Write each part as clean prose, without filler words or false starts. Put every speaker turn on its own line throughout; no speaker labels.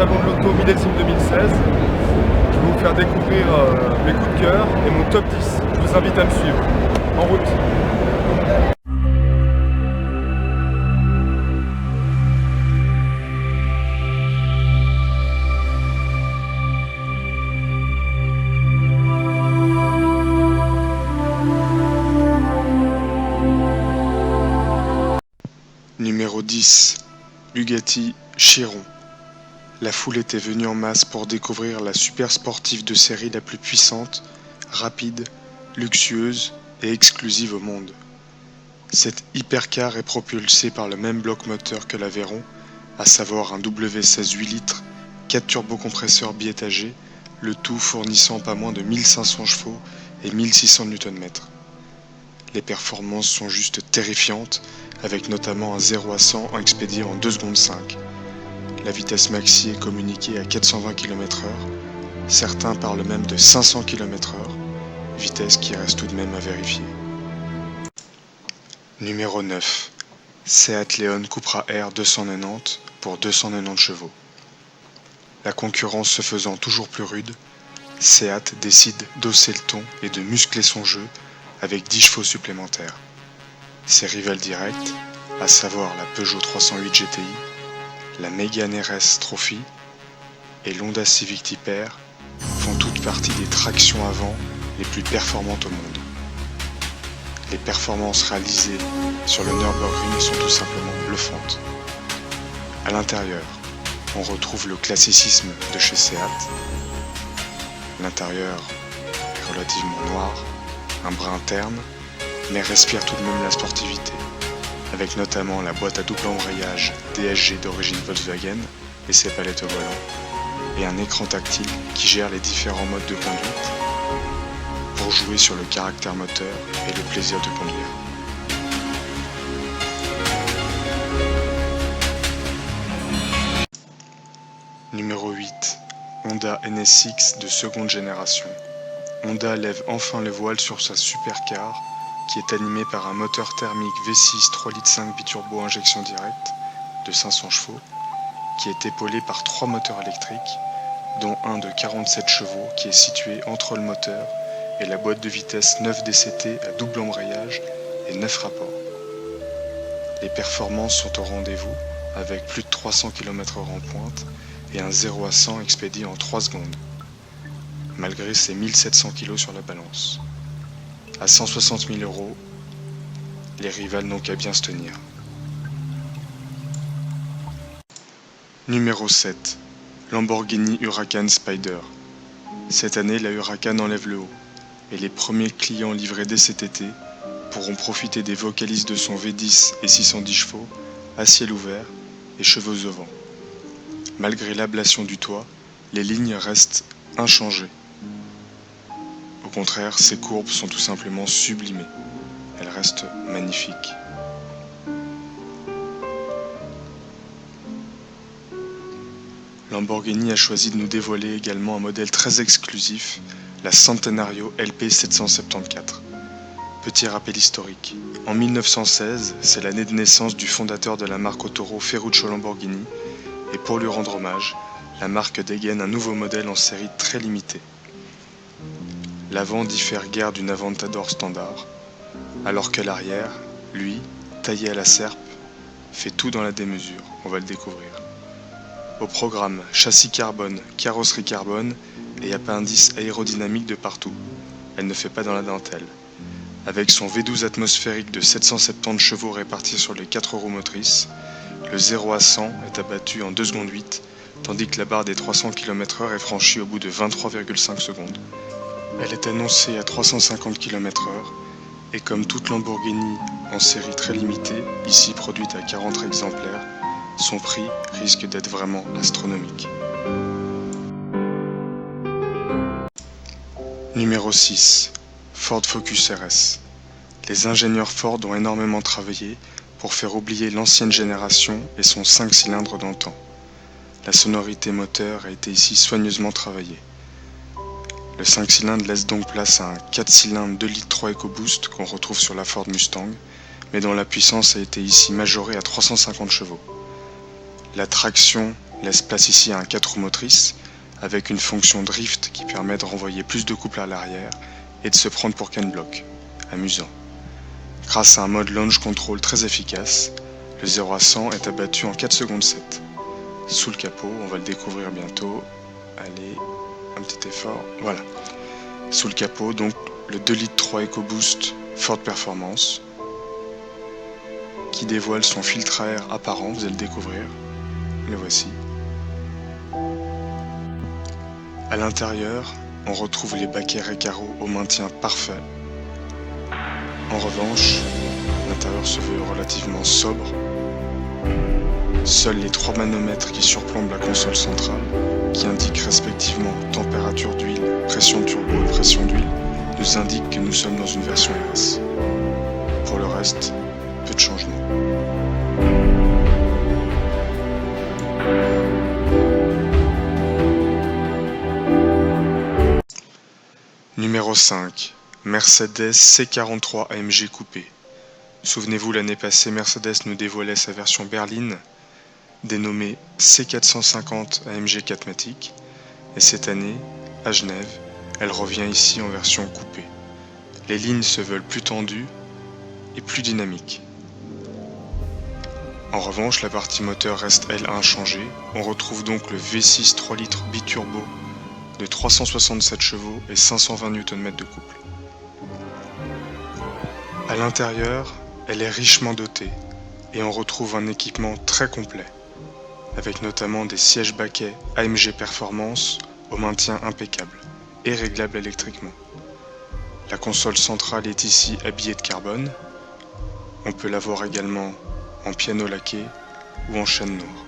salon de l'auto millésime 2016. Je vais vous faire découvrir mes coups de cœur et mon top 10. Je vous invite à me suivre. En route.
Numéro 10. Bugatti Chiron. La foule était venue en masse pour découvrir la super sportive de série la plus puissante, rapide, luxueuse et exclusive au monde. Cette hypercar est propulsée par le même bloc moteur que l'Aveyron, à savoir un W16 8 litres, 4 turbocompresseurs biétagés, le tout fournissant pas moins de 1500 chevaux et 1600 Nm. Les performances sont juste terrifiantes, avec notamment un 0 à 100 expédié en 2 secondes 5. La vitesse maxi est communiquée à 420 km/h, certains parlent même de 500 km/h, vitesse qui reste tout de même à vérifier. Numéro 9. Seat Leon Cupra R 290 pour 290 chevaux. La concurrence se faisant toujours plus rude, Seat décide d'hausser le ton et de muscler son jeu avec 10 chevaux supplémentaires. Ses rivales directes, à savoir la Peugeot 308 GTI, la Mégane RS Trophy et l'Honda Civic Type R, font toutes partie des tractions avant les plus performantes au monde. Les performances réalisées sur le Nürburgring sont tout simplement bluffantes. À l'intérieur, on retrouve le classicisme de chez Seat. L'intérieur est relativement noir, un brin terne, mais respire tout de même la sportivité, avec notamment la boîte à double embrayage DSG d'origine Volkswagen et ses palettes au volant, et un écran tactile qui gère les différents modes de conduite pour jouer sur le caractère moteur et le plaisir de conduire. Numéro 8. Honda NSX de seconde génération. Honda lève enfin le voile sur sa supercar qui est animée par un moteur thermique V6 3,5 litres biturbo injection directe de 500 chevaux qui est épaulé par 3 moteurs électriques dont un de 47 chevaux qui est situé entre le moteur et la boîte de vitesse 9 DCT à double embrayage et 9 rapports. Les performances sont au rendez-vous avec plus de 300 km/h en pointe et un 0 à 100 expédié en 3 secondes, malgré ses 1700 kg sur la balance. À 160 000 €, les rivales n'ont qu'à bien se tenir. Numéro 7. Lamborghini Huracan Spider. Cette année, la Huracan enlève le haut, et les premiers clients livrés dès cet été pourront profiter des vocalises de son V10 et 610 chevaux, à ciel ouvert et cheveux au vent. Malgré l'ablation du toit, les lignes restent inchangées. Au contraire, ces courbes sont tout simplement sublimées. Elles restent magnifiques. Lamborghini a choisi de nous dévoiler également un modèle très exclusif, la Centenario LP 774. Petit rappel historique. En 1916, c'est l'année de naissance du fondateur de la marque Autoro Ferruccio Lamborghini, et pour lui rendre hommage, la marque dégaine un nouveau modèle en série très limitée. L'avant diffère guère d'une Aventador standard, alors que l'arrière, lui, taillé à la serpe, fait tout dans la démesure, on va le découvrir. Au programme, châssis carbone, carrosserie carbone et appendices aérodynamiques de partout. Elle ne fait pas dans la dentelle. Avec son V12 atmosphérique de 770 chevaux répartis sur les 4 roues motrices, le 0 à 100 est abattu en 2 secondes 8, tandis que la barre des 300 km/h est franchie au bout de 23,5 secondes. Elle est annoncée à 350 km/h, et comme toute Lamborghini en série très limitée, ici produite à 40 exemplaires, son prix risque d'être vraiment astronomique. Numéro 6. Ford Focus RS. Les ingénieurs Ford ont énormément travaillé pour faire oublier l'ancienne génération et son 5 cylindres d'antan. La sonorité moteur a été ici soigneusement travaillée. Le 5 cylindres laisse donc place à un 4 cylindres 2,3 litres EcoBoost qu'on retrouve sur la Ford Mustang, mais dont la puissance a été ici majorée à 350 chevaux. La traction laisse place ici à un 4 roues motrices avec une fonction drift qui permet de renvoyer plus de couple à l'arrière et de se prendre pour Ken Block. Amusant. Grâce à un mode launch control très efficace, le 0 à 100 est abattu en 4 secondes 7. Sous le capot, on va le découvrir bientôt. Allez, un petit effort, voilà. Sous le capot, donc le 2 litres 3 EcoBoost Ford Performance qui dévoile son filtre à air apparent, vous allez le découvrir. Le voici. À l'intérieur, on retrouve les baquets Recaro au maintien parfait. En revanche, l'intérieur se veut relativement sobre. Seuls les 3 manomètres qui surplombent la console centrale, qui indiquent respectivement température d'huile, pression de turbo et pression d'huile, nous indiquent que nous sommes dans une version RS. Pour le reste, peu de changements. Numéro 5. Mercedes C43 AMG Coupé. Souvenez-vous, l'année passée, Mercedes nous dévoilait sa version berline, dénommée C450 AMG 4MATIC, et cette année, à Genève, elle revient ici en version coupée. Les lignes se veulent plus tendues et plus dynamiques. En revanche, la partie moteur reste elle inchangée. On retrouve donc le V6 3 litres biturbo de 367 chevaux et 520 Nm de couple. À l'intérieur, elle est richement dotée et on retrouve un équipement très complet, avec notamment des sièges baquets AMG Performance au maintien impeccable et réglable électriquement. La console centrale est ici habillée de carbone. On peut la voir également en piano laqué ou en chêne noir.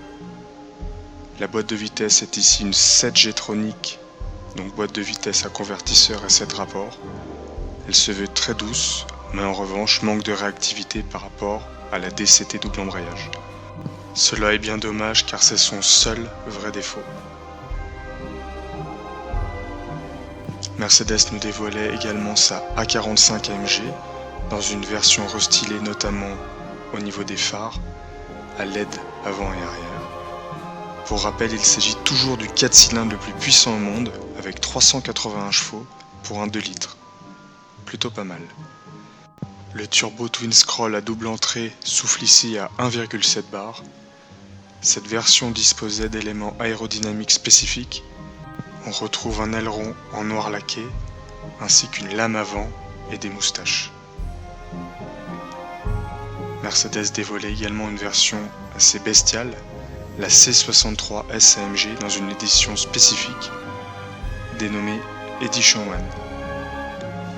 La boîte de vitesse est ici une 7G-tronic, donc boîte de vitesse à convertisseur et 7 rapports. Elle se veut très douce, mais en revanche manque de réactivité par rapport à la DCT double embrayage. Cela est bien dommage car c'est son seul vrai défaut. Mercedes nous dévoilait également sa A45 AMG dans une version restylée notamment au niveau des phares, à LED avant et arrière. Pour rappel, il s'agit toujours du 4 cylindres le plus puissant au monde avec 381 chevaux pour un 2 litres. Plutôt pas mal. Le turbo twin scroll à double entrée souffle ici à 1,7 bar. Cette version disposait d'éléments aérodynamiques spécifiques. On retrouve un aileron en noir laqué, ainsi qu'une lame avant et des moustaches. Mercedes dévoilait également une version assez bestiale, la C63 S-AMG dans une édition spécifique, dénommée Edition One.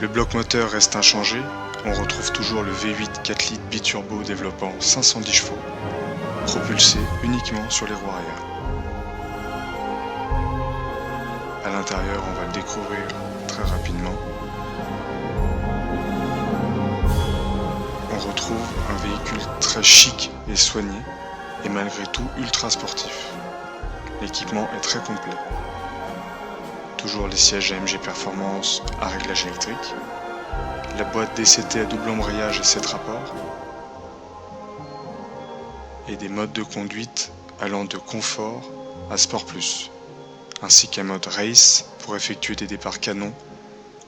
Le bloc moteur reste inchangé, on retrouve toujours le V8 4 litres biturbo développant 510 chevaux, propulsé uniquement sur les roues arrière. À l'intérieur, on va le découvrir très rapidement. On retrouve un véhicule très chic et soigné, et malgré tout ultra sportif. L'équipement est très complet. Toujours les sièges AMG Performance à réglage électrique, la boîte DCT à double embrayage et 7 rapports, et des modes de conduite allant de confort à Sport Plus, ainsi qu'un mode Race pour effectuer des départs canons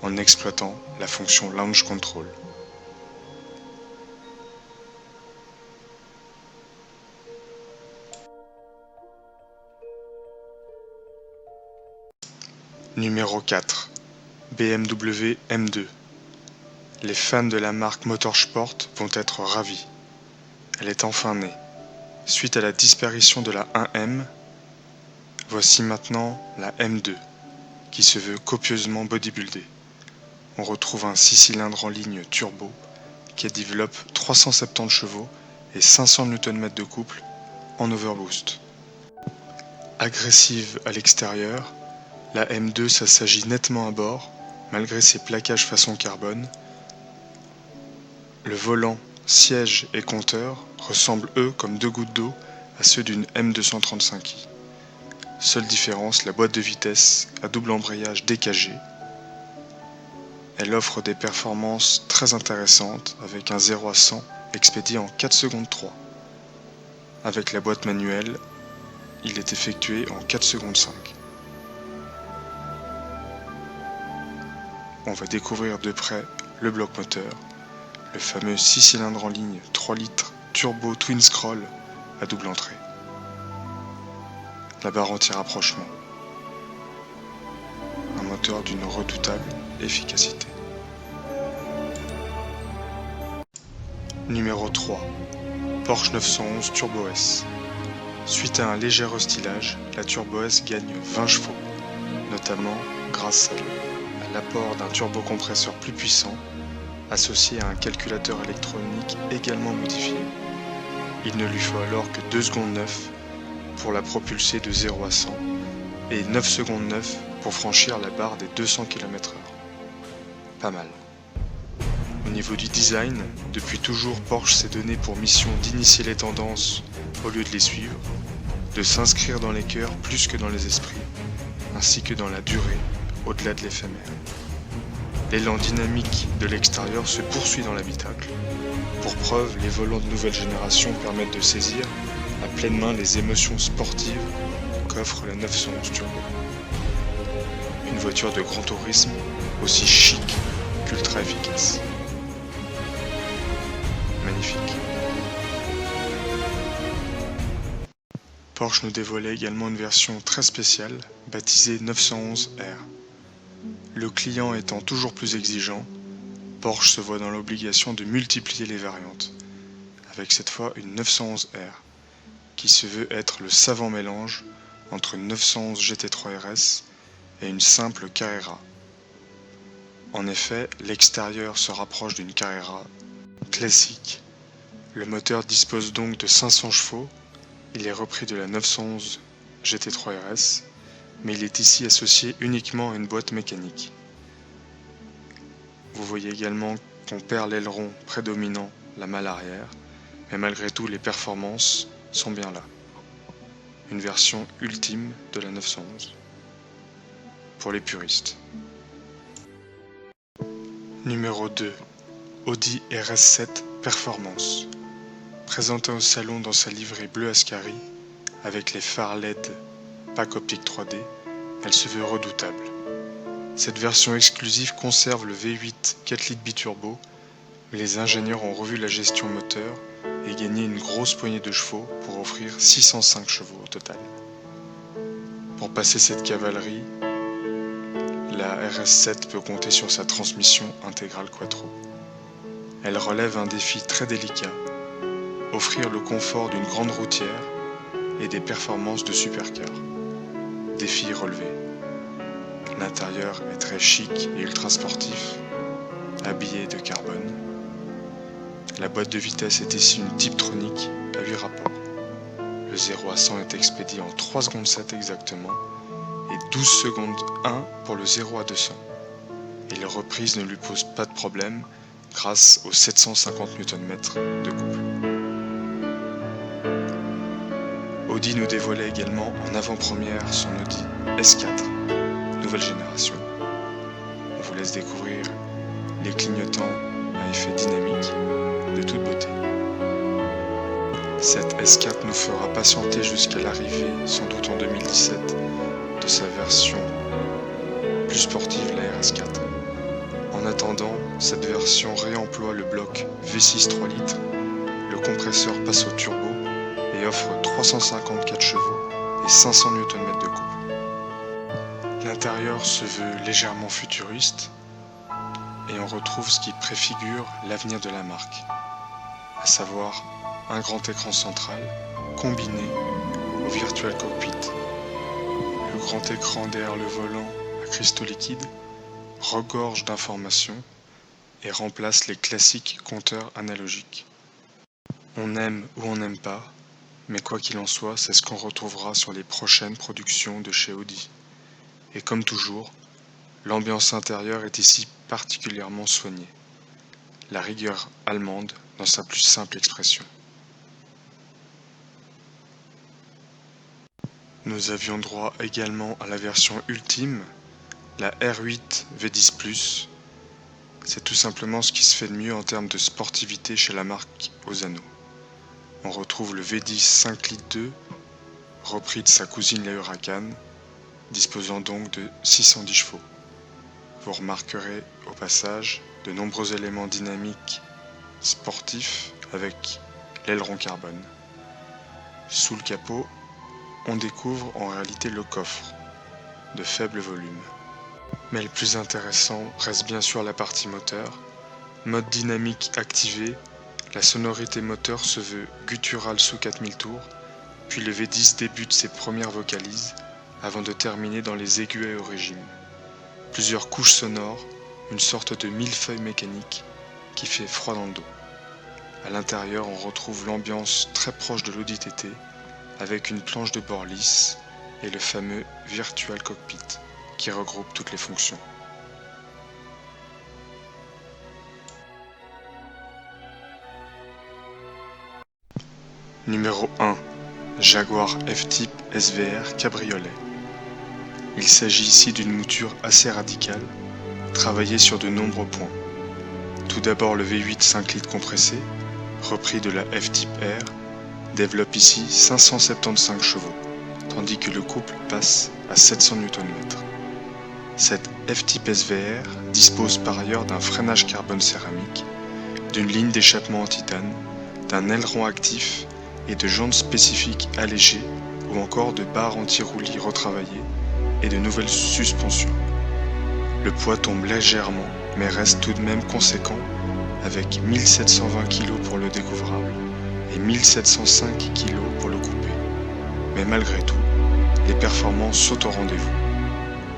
en exploitant la fonction Launch Control. Numéro 4. BMW M2. Les fans de la marque Motorsport vont être ravis. Elle est enfin née. Suite à la disparition de la 1M, voici maintenant la M2, qui se veut copieusement bodybuildée. On retrouve un 6 cylindres en ligne turbo qui développe 370 chevaux et 500 Nm de couple en overboost. Agressive à l'extérieur, la M2 s'assagit nettement à bord, malgré ses plaquages façon carbone. Le volant, siège et compteur ressemblent eux comme 2 gouttes d'eau à ceux d'une M235i. Seule différence, la boîte de vitesse à double embrayage DKG. Elle offre des performances très intéressantes avec un 0 à 100 expédié en 4 secondes 3. Avec la boîte manuelle, il est effectué en 4 secondes 5. On va découvrir de près le bloc moteur, le fameux 6 cylindres en ligne 3 litres turbo twin scroll à double entrée. La barre anti-rapprochement. Un moteur d'une redoutable efficacité. Numéro 3. Porsche 911 Turbo S. Suite à un léger restylage, la Turbo S gagne 20 chevaux, notamment grâce à l'apport d'un turbocompresseur plus puissant, associé à un calculateur électronique également modifié. Il ne lui faut alors que 2 secondes 9 pour la propulser de 0 à 100 et 9 secondes 9 pour franchir la barre des 200 km/h. Pas mal. Au niveau du design, depuis toujours Porsche s'est donné pour mission d'initier les tendances au lieu de les suivre, de s'inscrire dans les cœurs plus que dans les esprits, ainsi que dans la durée, au-delà de l'éphémère. L'élan dynamique de l'extérieur se poursuit dans l'habitacle. Pour preuve, les volants de nouvelle génération permettent de saisir à pleine main les émotions sportives qu'offre la 911 Turbo. Une voiture de grand tourisme aussi chic qu'ultra efficace. Magnifique. Porsche nous dévoilait également une version très spéciale, baptisée 911R. Le client étant toujours plus exigeant, Porsche se voit dans l'obligation de multiplier les variantes, avec cette fois une 911R, qui se veut être le savant mélange entre une 911 GT3 RS et une simple Carrera. En effet, l'extérieur se rapproche d'une Carrera classique. Le moteur dispose donc de 500 chevaux, il est repris de la 911 GT3 RS, mais il est ici associé uniquement à une boîte mécanique. Vous voyez également qu'on perd l'aileron prédominant, la malle arrière, mais malgré tout les performances sont bien là. Une version ultime de la 911, pour les puristes. Numéro 2. Audi RS7 Performance. Présentée au salon dans sa livrée bleu Ascari, avec les phares LED pack optique 3D, elle se veut redoutable. Cette version exclusive conserve le V8 4 litres biturbo, mais les ingénieurs ont revu la gestion moteur et gagné une grosse poignée de chevaux pour offrir 605 chevaux au total. Pour passer cette cavalerie, la RS7 peut compter sur sa transmission intégrale quattro. Elle relève un défi très délicat, offrir le confort d'une grande routière et des performances de supercar. Défi relevé. L'intérieur est très chic et ultra sportif, habillé de carbone. La boîte de vitesse est ici une Tiptronic à 8 rapports. Le 0 à 100 est expédié en 3 secondes 7 exactement et 12 secondes 1 pour le 0 à 200. Et les reprises ne lui posent pas de problème grâce aux 750 Nm de couple. Audi nous dévoilait également en avant-première son Audi S4, nouvelle génération. On vous laisse découvrir les clignotants à effet dynamique de toute beauté. Cette S4 nous fera patienter jusqu'à l'arrivée, sans doute en 2017, de sa version plus sportive, la RS4. En attendant, cette version réemploie le bloc V6 3 litres, le compresseur passe au turbo et offre 354 chevaux et 500 Nm de couple. L'intérieur se veut légèrement futuriste et on retrouve ce qui préfigure l'avenir de la marque, à savoir un grand écran central combiné au virtual cockpit. Le grand écran derrière le volant à cristaux liquides regorge d'informations et remplace les classiques compteurs analogiques. On aime ou on n'aime pas, mais quoi qu'il en soit, c'est ce qu'on retrouvera sur les prochaines productions de chez Audi. Et comme toujours, l'ambiance intérieure est ici particulièrement soignée. La rigueur allemande dans sa plus simple expression. Nous avions droit également à la version ultime, la R8 V10+. C'est tout simplement ce qui se fait de mieux en termes de sportivité chez la marque aux anneaux. On retrouve le V10 5 litres 2, repris de sa cousine la Huracan, disposant donc de 610 chevaux. Vous remarquerez au passage de nombreux éléments dynamiques sportifs avec l'aileron carbone. Sous le capot, on découvre en réalité le coffre, de faible volume. Mais le plus intéressant reste bien sûr la partie moteur. Mode dynamique activé, la sonorité moteur se veut gutturale sous 4000 tours, puis le V10 débute ses premières vocalises, avant de terminer dans les aiguës au régime. Plusieurs couches sonores, une sorte de millefeuille mécanique qui fait froid dans le dos. À l'intérieur, on retrouve l'ambiance très proche de l'Audi TT, avec une planche de bord lisse et le fameux Virtual Cockpit, qui regroupe toutes les fonctions. Numéro 1. Jaguar F-Type SVR Cabriolet. Il s'agit ici d'une mouture assez radicale, travaillée sur de nombreux points. Tout d'abord le V8 5 litres compressé, repris de la F-Type R, développe ici 575 chevaux, tandis que le couple passe à 700 Nm. Cette F-Type SVR dispose par ailleurs d'un freinage carbone céramique, d'une ligne d'échappement en titane, d'un aileron actif et de jantes spécifiques allégées ou encore de barres anti-roulis retravaillées et de nouvelles suspensions. Le poids tombe légèrement mais reste tout de même conséquent avec 1720 kg pour le découvrable et 1705 kg pour le coupé. Mais malgré tout, les performances sont au rendez-vous.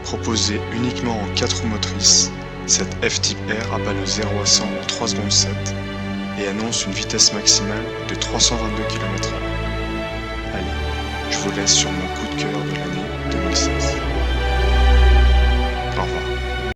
Proposée uniquement en 4 roues motrices, cette F-Type R abat le 0 à 100 en 3 secondes 7 et annonce une vitesse maximale de 322 km/h. Allez, je vous laisse sur mon coup de cœur de l'année 2016.